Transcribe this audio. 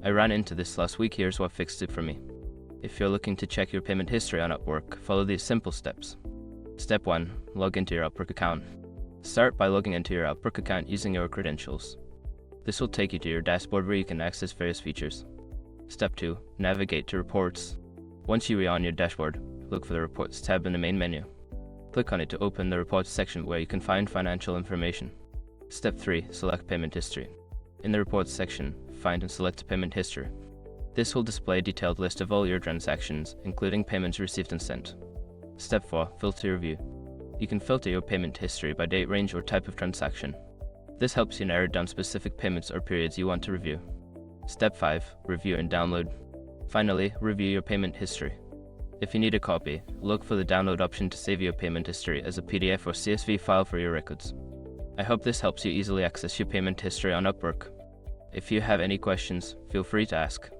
I ran into this last week. Here's what fixed it for me. If you're looking to check your payment history on Upwork, follow these simple steps. Step 1. Log into your Upwork account. Start by logging into your Upwork account using your credentials. This will take you to your dashboard where you can access various features. Step 2. Navigate to Reports. Once you are on your dashboard, look for the Reports tab in the main menu. Click on it to open the Reports section where you can find financial information. Step 3. Select Payment History. In the Reports section, find and select Payment History. This will display a detailed list of all your transactions, including payments received and sent. Step 4. Filter your view. You can filter your payment history by date range or type of transaction. This helps you narrow down specific payments or periods you want to review. Step 5. Review and download. Finally, review your payment history. If you need a copy, look for the download option to save your payment history as a PDF or CSV file for your records. I hope this helps you easily access your payment history on Upwork. If you have any questions, feel free to ask.